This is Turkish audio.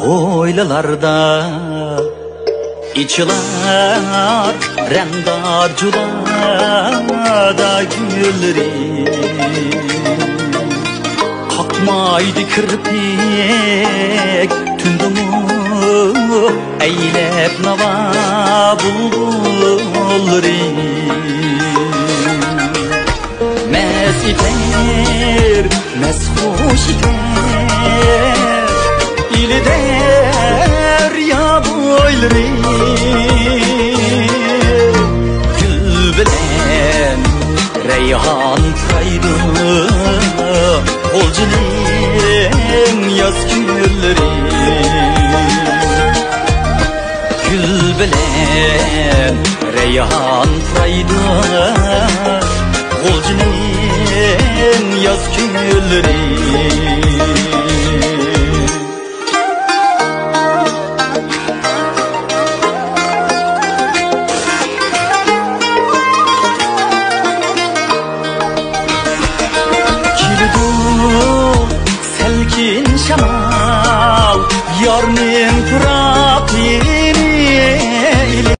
Oylalarda içilar rendarcılarda gülleri kalkmaydı kirpik tündümü eylep nava bulgulları mes iter mes hoş iter ili derya boyları gül bilen reyhan kaydı olcunun yaz gülleri gül bilen reyhan kaydı olcunun yaz gülleri selkin şaman